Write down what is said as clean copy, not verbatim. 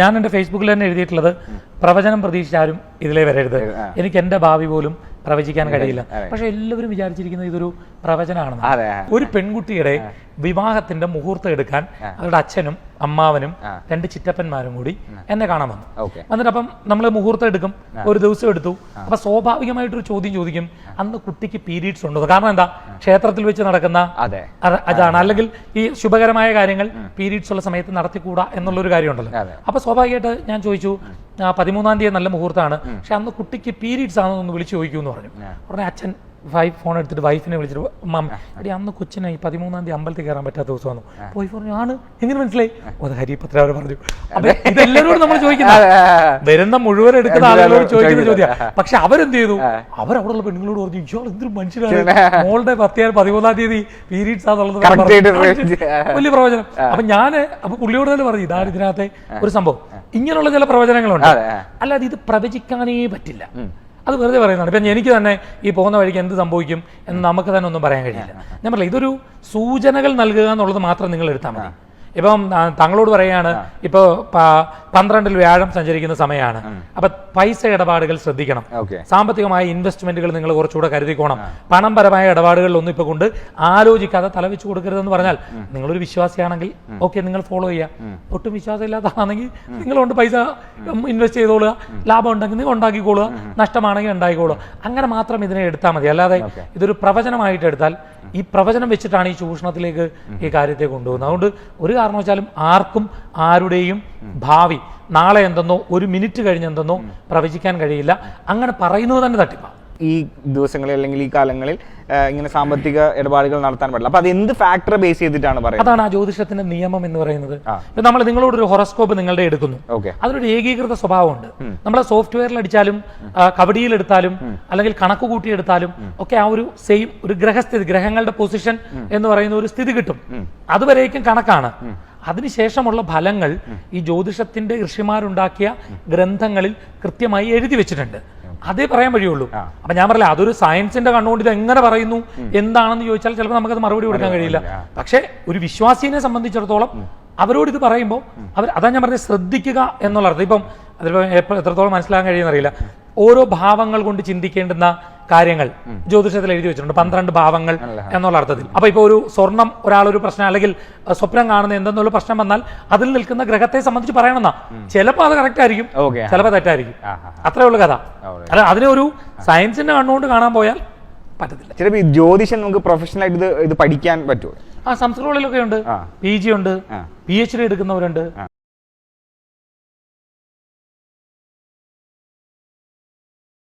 ഞാൻ എൻ്റെ ഫേസ്ബുക്കിൽ തന്നെ എഴുതിയിട്ടുള്ളത് പ്രവചനം പ്രതീക്ഷിച്ചാലും ഇതിലേ വരരുത്, എനിക്ക് എൻ്റെ ഭാവി പോലും പ്രവചിക്കാൻ കഴിയില്ല. പക്ഷെ എല്ലാവരും വിചാരിച്ചിരിക്കുന്നത് ഇതൊരു പ്രവചനമാണെന്ന്. ഒരു പെൺകുട്ടിയുടെ വിവാഹത്തിന്റെ മുഹൂർത്തം എടുക്കാൻ അവരുടെ അച്ഛനും അമ്മാവനും 2 ചിറ്റപ്പന്മാരും കൂടി എന്നെ കാണാൻ വന്നു. എന്നിട്ട് അപ്പം നമ്മൾ മുഹൂർത്തം എടുക്കും, ഒരു ദിവസം എടുത്തു. അപ്പൊ സ്വാഭാവികമായിട്ടൊരു ചോദ്യം ചോദിക്കും, അന്ന് കുട്ടിക്ക് പീരീഡ്സ് ഉണ്ടോ? കാരണം എന്താ, ക്ഷേത്രത്തിൽ വെച്ച് നടക്കുന്ന അതാണ്, അല്ലെങ്കിൽ ഈ ശുഭകരമായ കാര്യങ്ങൾ പീരീഡ്സ് ഉള്ള സമയത്ത് നടത്തിക്കൂടാ എന്നുള്ളൊരു കാര്യമുണ്ടല്ലോ. അപ്പൊ സ്വാഭാവികമായിട്ട് ഞാൻ ചോദിച്ചു, 13-ാം തീയതി നല്ല മുഹൂർത്തമാണ്, പക്ഷെ അന്ന് കുട്ടിക്ക് പീരീഡ്സ് ആണെന്ന് ഒന്ന് വിളിച്ചു ചോദിക്കൂ എന്ന് പറഞ്ഞു. ഉടനെ അച്ഛൻ ഫോൺ എടുത്തിട്ട് വൈഫിനെ വിളിച്ചിട്ട്, എടി അന്ന് കൊച്ചിനെ 13-ാം തീയതി അമ്പലത്തിൽ കയറാൻ പറ്റാത്ത ദിവസമാണ്. വൈഫ് പറഞ്ഞു, ആണ്, എങ്ങനെ മനസ്സിലായി? അത് ഹരിപത്ര അവർ പറഞ്ഞു. അപ്പൊ ഇതെല്ലാവരോടും നമ്മൾ ചോദിക്കുന്നത്, വരുന്ന മുഴുവൻ എടുക്കുന്ന ആളുകളോട് ചോദിക്കുന്ന ചോദ്യം. പക്ഷെ അവരെന്ത് ചെയ്തു, അവരവിടെയുള്ള പെണ്ണുങ്ങളോട് പറഞ്ഞു, ഇയാൾ എന്തൊരു മനുഷ്യരാണ്, മോളുടെ 13-ാം തീയതി പീരീഡ്സ് ആണെന്നുള്ളത് വലിയ പ്രവചനം. അപ്പൊ പുള്ളിയോട് തന്നെ പറഞ്ഞു, ഇതാണ് ഇതിനകത്തെ ഒരു സംഭവം. ഇങ്ങനെയുള്ള ചില പ്രവചനങ്ങളുണ്ട്, അല്ലാതെ ഇത് പ്രവചിക്കാനേ പറ്റില്ല. അത് വെറുതെ പറയുന്നതാണ്. ഇപ്പം എനിക്ക് തന്നെ ഈ പോകുന്ന വഴിക്ക് എന്ത് സംഭവിക്കും എന്ന് നമുക്ക് തന്നെ ഒന്നും പറയാൻ കഴിയില്ല. ഞാൻ പറയില്ല, ഇതൊരു സൂചനകൾ നൽകുക എന്നുള്ളത് മാത്രം നിങ്ങൾ എടുത്താൽ മതി. ഇപ്പം തങ്ങളോട് പറയുകയാണ്, ഇപ്പോൾ 12-ൽ വ്യാഴം സഞ്ചരിക്കുന്ന സമയമാണ്, അപ്പൊ പൈസ ഇടപാടുകൾ ശ്രദ്ധിക്കണം, സാമ്പത്തികമായ ഇൻവെസ്റ്റ്മെന്റുകൾ നിങ്ങൾ കുറച്ചുകൂടെ കരുതിക്കോണം, പണംപരമായ ഇടപാടുകളിലൊന്നും ഇപ്പൊ കൊണ്ട് ആലോചിക്കാതെ തലവെച്ച് കൊടുക്കരുതെന്ന് പറഞ്ഞാൽ, നിങ്ങളൊരു വിശ്വാസിയാണെങ്കിൽ ഓക്കെ, നിങ്ങൾ ഫോളോ ചെയ്യുക. ഒട്ടും വിശ്വാസം ഇല്ലാത്തതാണെങ്കിൽ നിങ്ങൾ കൊണ്ട് പൈസ ഇൻവെസ്റ്റ് ചെയ്തോളുക, ലാഭം ഉണ്ടെങ്കിൽ നിങ്ങൾ ഉണ്ടാക്കിക്കോളുക, നഷ്ടമാണെങ്കിൽ ഉണ്ടാക്കിക്കോളുക. അങ്ങനെ മാത്രം ഇതിനെ എടുത്താൽ മതി. അല്ലാതെ ഇതൊരു പ്രവചനമായിട്ട് എടുത്താൽ ഈ പ്രവചനം വെച്ചിട്ടാണ് ഈ ചൂഷണത്തിലേക്ക് ഈ കാര്യത്തെ കൊണ്ടുപോകുന്നത്. അതുകൊണ്ട് ഒരു കാരണവശാലും ആർക്കും ആരുടെയും ഭാവി നാളെ എന്തെന്നോ ഒരു മിനിറ്റ് കഴിഞ്ഞ് എന്തെന്നോ പ്രവചിക്കാൻ കഴിയില്ല. അങ്ങനെ പറയുന്നത് തന്നെ തട്ടിപ്പാണ്. ഈ ദിവസങ്ങളിൽ അല്ലെങ്കിൽ ഈ കാലങ്ങളിൽ ഇങ്ങനെ സാമ്പത്തിക ഇടപാടുകൾ നടത്താൻ പാടില്ല. അപ്പൊ അത് എന്ത് ഫാക്ടർ ബേസ് ചെയ്തിട്ടാണ് പറയുന്നത്? അതാണ് ആ ജ്യോതിഷത്തിന്റെ നിയമം എന്ന് പറയുന്നത്. ഇപ്പൊ നമ്മൾ നിങ്ങളോടൊരു ഹൊറോസ്കോപ്പ് നിങ്ങളുടെ എടുക്കുന്നു, അതിനൊരു ഏകീകൃത സ്വഭാവമുണ്ട്. നമ്മളെ സോഫ്റ്റ്വെയറിൽ അടിച്ചാലും കബഡിയിൽ എടുത്താലും അല്ലെങ്കിൽ കണക്ക് കൂട്ടിയെടുത്താലും ഒക്കെ ആ ഒരു സെയിം ഒരു ഗ്രഹസ്ഥിതി, ഗ്രഹങ്ങളുടെ പൊസിഷൻ എന്ന് പറയുന്ന ഒരു സ്ഥിതി കിട്ടും. അതുവരേക്കും കണക്കാണ്. അതിനുശേഷമുള്ള ഫലങ്ങൾ ഈ ജ്യോതിഷത്തിന്റെ ഋഷിമാരുണ്ടാക്കിയ ഗ്രന്ഥങ്ങളിൽ കൃത്യമായി എഴുതി വെച്ചിട്ടുണ്ട്. അതേ പറയാൻ വഴിയുള്ളൂ. അപ്പൊ ഞാൻ പറയില്ല, അതൊരു സയൻസിന്റെ കണ്ണുകൊണ്ട് ഇത് എങ്ങനെ പറയുന്നു എന്താണെന്ന് ചോദിച്ചാൽ ചിലപ്പോൾ നമുക്കത് മറുപടി കൊടുക്കാൻ കഴിയില്ല. പക്ഷെ ഒരു വിശ്വാസിനെ സംബന്ധിച്ചിടത്തോളം അവരോട് ഇത് പറയുമ്പോൾ അതാ ഞാൻ പറഞ്ഞത്, ശ്രദ്ധിക്കുക എന്നുള്ള അർത്ഥം. ഇപ്പം അതിലിപ്പോൾ എത്രത്തോളം മനസ്സിലാക്കാൻ കഴിയുമെന്നറിയില്ല. ഓരോ ഭാവങ്ങൾ കൊണ്ട് ചിന്തിക്കേണ്ടുന്ന കാര്യങ്ങൾ ജ്യോതിഷത്തിൽ എഴുതി വെച്ചിട്ടുണ്ട്, 12 ഭാവങ്ങൾ എന്നുള്ള അർത്ഥത്തിൽ. അപ്പൊ ഇപ്പൊ ഒരു സ്വർണം ഒരാളൊരു പ്രശ്നം അല്ലെങ്കിൽ സ്വപ്നം കാണുന്ന എന്തെന്നുള്ള പ്രശ്നം വന്നാൽ അതിൽ നിൽക്കുന്ന ഗ്രഹത്തെ സംബന്ധിച്ച് പറയണമെന്നാ. ചിലപ്പോൾ അത് കറക്റ്റ് ആയിരിക്കും, ചിലപ്പോൾ തെറ്റായിരിക്കും. അത്രേ ഉള്ളു കഥ. അല്ല, അതിനെ ഒരു സയൻസിന്റെ കണ്ണുകൊണ്ട് കാണാൻ പോയാൽ പറ്റത്തില്ല. ചിലപ്പോൾ ഈ ജ്യോതിഷം നമുക്ക് പ്രൊഫഷണൽ ആയിട്ട് ഇത് പഠിക്കാൻ പറ്റുമോ? സംസ്കൃതങ്ങളിലൊക്കെ ഉണ്ട്, PG ഉണ്ട്, PhD എടുക്കുന്നവരുണ്ട്.